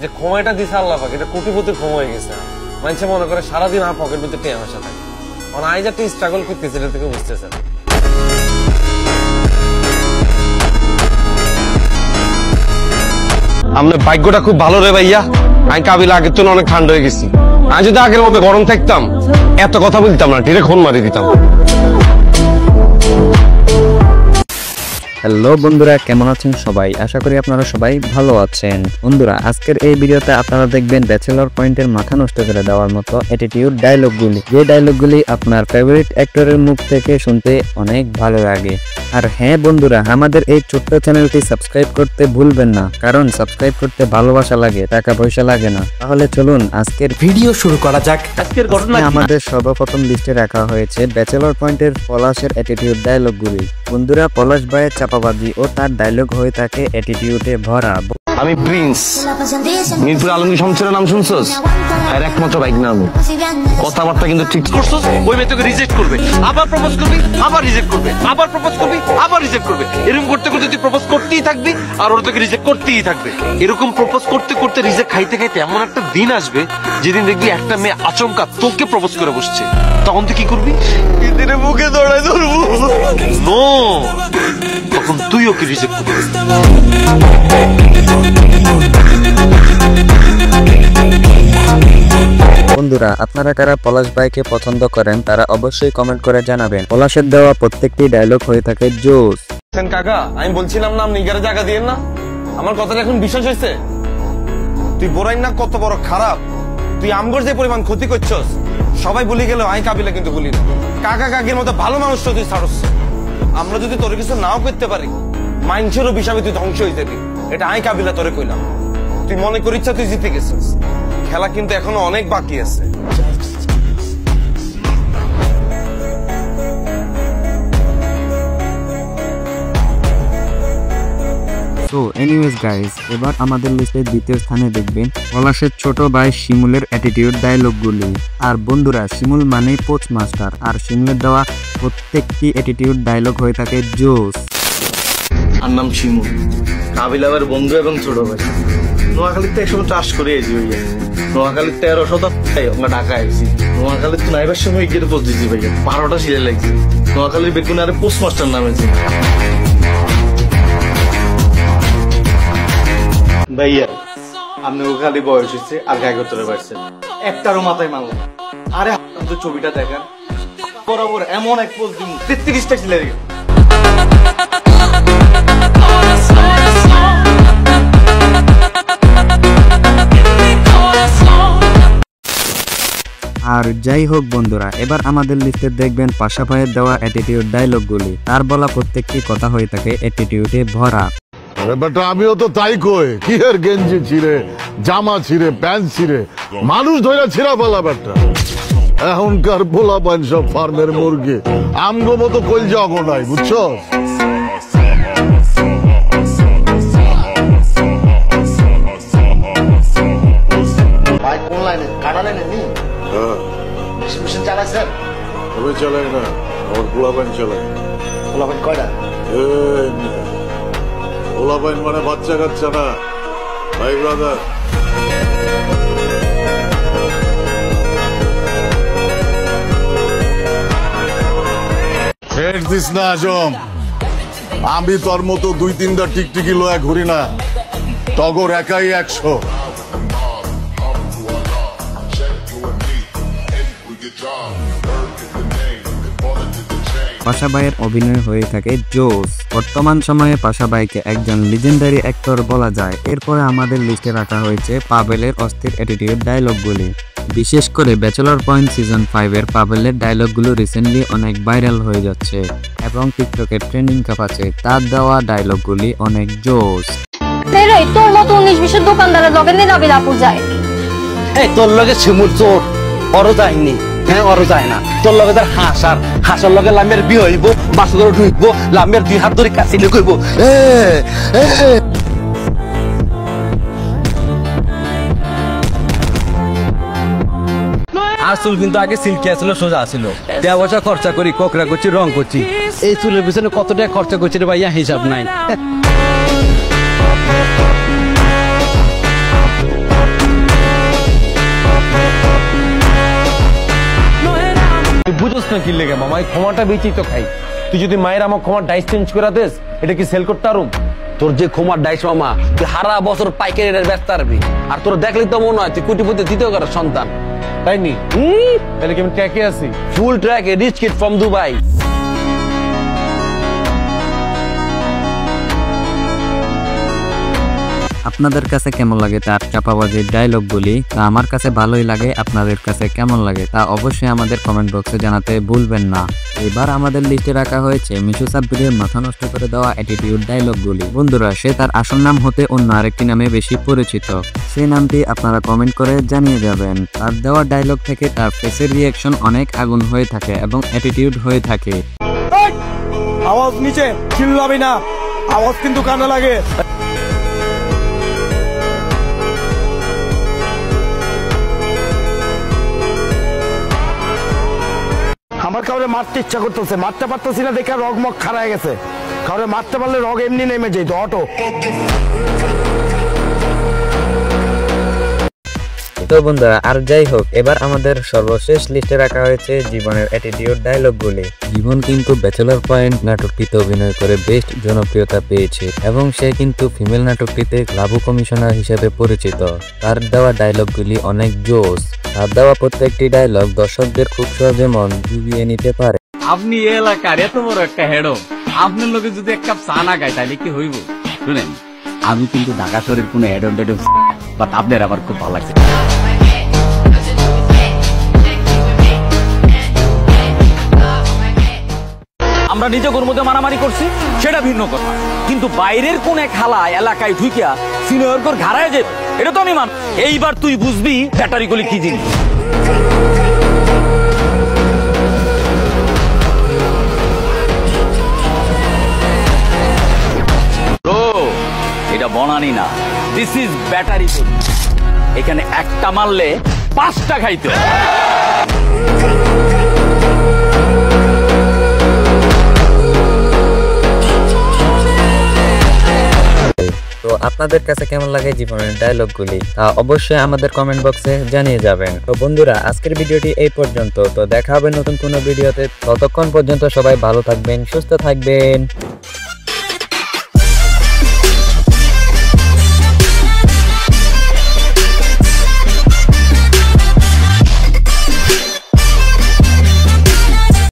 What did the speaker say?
যে সময়টা দিছে আল্লাহ পাক, এটা কোটিপতির ক্ষমা হয়ে গেছে। মানুষে মনে করে সারাদিন আমার পকেট ভিতরে টেয়া পয়সা থাকে, মানে আজ একটা স্ট্রাগল করতেছে, এটা থেকে বুঝতেছে। আপনার ভাগ্যটা খুব ভালো রে ভাইয়া, আমি কাবিলা আগের জন্য অনেক ঠান্ডা হয়ে গেছি। আমি যদি আগের মতো গরম থাকতাম এত কথা বলতাম না, ডিরেক্ট ফোন মারি দিতাম। হ্যালো বন্ধুরা, কেমন আছেন সবাই? আশা করি আপনারা সবাই ভালো আছেন। বন্ধুরা, আজকের এই ভিডিওতে আপনারা দেখবেন ব্যাচেলর পয়েন্টের মাথা নষ্ট করে দেওয়ার মতো অ্যাটিটিউড ডায়লগগুলি, যে ডায়লগগুলি আপনার ফেভারিট অ্যাক্টরের মুখ থেকে শুনতে অনেক ভালো লাগে। আর হ্যাঁ বন্ধুরা, আমাদের এই ছোট্ট চ্যানেলটি সাবস্ক্রাইব করতে ভুলবেন না, কারণ সাবস্ক্রাইব করতে ভালোবাসা লাগে, টাকা পয়সা লাগে না। তাহলে চলুন আজকের ভিডিও শুরু করা যাক। আজকের ঘটনা আমাদের সর্বপ্রথম লিস্টে রাখা হয়েছে ব্যাচেলর পয়েন্টের পলাশের অ্যাটিটিউড ডায়লগগুলি। বন্ধুরা, পলাশ ভাইয়ের চাপাবাজি ও তার ডায়লগ হয়ে থাকে অ্যাটিটিউডে ভরা। আমি প্রিন্স, মিরপুর আলমগীর শমশেরের নাম শুনছস? আর একমাত্র বাইক না, আমি কথাবার্তা কিন্তু ঠিক করছস। ওই মেয়ে তোকে রিজেক্ট করবে, আবার প্রপোজ করবি, আবার রিজেক্ট করবে, আবার প্রপোজ করবি, আবার রিজেক্ট করবে। এরকম করতে করতে তুই প্রপোজ করতেই থাকবি, আর ওরা তোকে রিজেক্ট করতেই থাকবে। এরকম প্রপোজ করতে করতে রিজেক্ট খাইতে খাইতে এমন একটা দিন আসবে যেদিন দেখবি একটা মেয়ে আচমকা তোকে প্রপোজ করে বসছে। তখন তুই কি করবি? দিনে মুখে দৌড়াই ধরবো। নো, তখন তুই ওকে রিজেক্ট করবি। বন্ধুরা, আপনারা কারা পলাশ ভাইকে পছন্দ করেন তারা অবশ্যই কমেন্ট করে জানাবেন। পলাশের দেওয়া প্রত্যেকটি ডায়লগ হয়ে থাকে জোস। কাকা, আমি বলছিলাম না আপনি ইগারে জায়গা দিয়েন না, আমার কথাটা এখন বিশ্বাস হয়েছে? তুই বোরাই না কত বড় খারাপ, তুই আমগর যে পরিমাণ ক্ষতি করছস সবাই বলি গেল, আমি কাবিলা কিন্তু বলি না। কাকা কাকির মতো ভালো মানুষটা তুই ছাড়ছ। আমরা যদি তোর কিছু নাও করতে পারি, মানুষেরও বিষয়ে তুই ধ্বংস হয়ে যাবি, এটা আমি কাবিলা তোরে কইলাম। তুই মনে করিচ্ছা তুই জিতে গেছিস, খেলা কিন্তু এখনো অনেক বাকি আছে। তো এনিওয়েজ গাইস, এবার আমাদের লিস্টের দ্বিতীয় স্থানে দেখবেন পলাশের ছোট ভাই শিমুলের অ্যাটিটিউড ডায়লগগুলি। আর বন্ধুরা, শিমুল মানেই পোচ মাস্টার, আর শিমুলের দেওয়া প্রত্যেকটি অ্যাটিটিউড ডায়লগ হয়ে থাকে জোস। আর নাম শিমুল, কাবিলাবের বন্ধু এবং ছোট ভাই। নোয়াখালীতে একসময় চাষ করে এসি, ওই নোয়াখালীর 13 শতাব্দী আমরা ঢাকা আইসি। নোয়াখালীর তো নাইবার সময় গিয়ে পোস্ট দিচ্ছি ভাইয়া, 12টা সিলে লাগছে। নোয়াখালীর বেগুন আরে পোস্ট মাস্টার নামেছে ভাইয়া। আপনি খালি বয়স হচ্ছে আর গায়ে করতে পারছেন, একটারও মাথায় মারল। আরে তো ছবিটা দেখান, বরাবর এমন এক পোস্ট দিন 33টা সিলে গেল। আর যাই হোক বন্ধুরা, এবার আমাদের লিস্টে দেখবেন পাশা ভাইয়ের দেওয়া অ্যাটিটিউড ডায়লগগুলি। তার বলা প্রত্যেকটি কথা হয়ে থাকে অ্যাটিটিউডে ভরা। বেটা আমিও তো তাই কই, কি এর গেঞ্জি ছিঁড়ে, জামা ছিঁড়ে, প্যান্ট ছিঁড়ে, মানুষ ধরে ছিঁড়া বলা বেটা। এখনকার পোলা পান সব ফার্মের মুরগি, আমগো মতো কলজা অগো নাই, বুঝছো? ভাই কোন লাইনে? কাটা লাইনে নি? হ্যাঁ, মেশিন চালাইছেন? আমি চালাই না, আমার পোলা পান চালাই। পোলা ভাই কয়টা? পোলা পান মানে বাচ্চা কাচ্চা না ভাই, ব্রাদার। দিস না আজম, আমি তোর মতো 2-3টা টিকটিকি লয়া ঘুরি না, টগর একাই 100। পাশা ভাইয়ের অভিনয় হয়ে থাকে জোস। বর্তমান সময়ে পাশা ভাইকে একজন লিজেন্ডারি অ্যাক্টর বলা যায়। এরপরে আমাদের লিস্টে রাখা হয়েছে পাভেলের অস্থির অ্যাটিটিউড ডায়লগগুলি। বিশেষ করে ব্যাচেলর পয়েন্ট সিজন 5 এর পাভেলের ডায়লগগুলো রিসেন্টলি অনেক ভাইরাল হয়ে যাচ্ছে এবং টিকটকে ট্রেন্ডিং কাঁপাচ্ছে। তার দেওয়া ডায়লগগুলি অনেক জোস। তোর মতো 19-20 দোকানদারের লগে নিরাবিল আপুর যায়। এই তোর লগে শিমুল চোর, অর যায়নি। হ্যাঁ, অর যায় না। তোর লগে তার হাঁসার লগে লামের বিয়ে হইব, বাস করে ঢুকবো, লামের 2 হাত ধরে কাছে কইব আর চুল কিন্তু আগে সিল্কি আসছিল, সোজা আসছিল। 1.5 বছর খরচা করি, কোকরা করছি, রং করছি। এই চুলের পিছনে কত টাকা খরচা করছি রে ভাইয়া, হিসাব নাই। না কি লেগে মামা, এই ক্ষমাটা বেচি তো খাই। তুই যদি মায়ের আমার ক্ষমার ডাইস চেঞ্জ করে দিস, এটা কি সেল করতে আরো? তোর যে ক্ষমার ডাইস মামা, তুই হারা বছর পাইকারি রেট ব্যস্ত পারবি। আর তোর দেখলি তো মনে হয় তুই কোটিপতি দ্বিতীয় কারো সন্তান। তাই নি? তাহলে কি আমি ট্র্যাকে আছি? Full track rich kid from Dubai. আপনাদের কাছে কেমন লাগে তার চাপাবাজির ডায়লগগুলি? তা আমার কাছে ভালোই লাগে, আপনাদের কাছে কেমন লাগে তা অবশ্যই আমাদের কমেন্ট বক্সে জানাতে ভুলবেন না। এবার আমাদের লিস্টে রাখা হয়েছে মিশু সাব্বিরের মাথা নষ্ট করে দেওয়া অ্যাটিটিউড ডায়লগগুলি। বন্ধুরা, সে তার আসল নাম হতে অন্য আরেকটি নামে বেশি পরিচিত, সেই নামটি আপনারা কমেন্ট করে জানিয়ে যাবেন। তার দেওয়া ডায়লগ থেকে তার ফেসের রিয়াকশন অনেক আগুন হয়ে থাকে এবং অ্যাটিটিউড হয়ে থাকে। আওয়াজ নিচে, চিল্লাবি না, আওয়াজ কিন্তু কানে লাগে। আমার কাউরে মারতে ইচ্ছা করতেছে, মারতে পারতেছি না দেখে রগ মগ খারায় গেছে। কাউরে মারতে পারলে রগ এমনি নেমে যেত অটো। তো বন্ধুরা, আর যাই হোক, এবার আমাদের সর্বশেষ লিস্টে রাখা হয়েছে জীবনের অ্যাটিটিউড ডায়লগগুলি। জীবন কিন্তু ব্যাচেলর পয়েন্ট নাটকটিতে অভিনয় করে বেস্ট জনপ্রিয়তা পেয়েছে এবং সে কিন্তু ফিমেল নাটকটিতে লাভু কমিশনার হিসেবে পরিচিত। তার দেওয়া ডায়লগগুলি অনেক জোস। তার দেওয়া প্রত্যেকটি ডায়লগ দর্শকদের খুব সহজে মন জুগিয়ে নিতে পারে। আপনি এই এলাকার এত বড় একটা হেডো, আপনার লোকে যদি এক কাপ চা না খায় তাহলে কি হইব? শুনেন, আমি কিন্তু ঢাকা শহরের কোনো হেড বাট আপনার আমার খুব ভালো লাগছে। আমরা নিজেদের মধ্যে মারামারি করছি সেটা ভিন্ন কথা, কিন্তু বাইরের কোন এক হালা এলাকায় ঢুকিয়া সিনিয়র কর ঘাড়ায় যে, এটা তো আমি মান। এইবার তুই বুঝবি ব্যাটারি গুলি কি জিনিস। এটা বনানি না, দিস ইজ ব্যাটারি। এখানে একটা মারলে 5টা খাইতে হয়। তো আপনাদের কাছে কেমন লাগে জীবনের ডায়লগগুলি তা অবশ্যই আমাদের কমেন্ট বক্সে জানিয়ে যাবেন। তো বন্ধুরা, আজকের ভিডিওটি এই পর্যন্ত। তো দেখা হবে নতুন কোনো ভিডিওতে। ততক্ষণ পর্যন্ত সবাই ভালো থাকবেন, সুস্থ থাকবেন।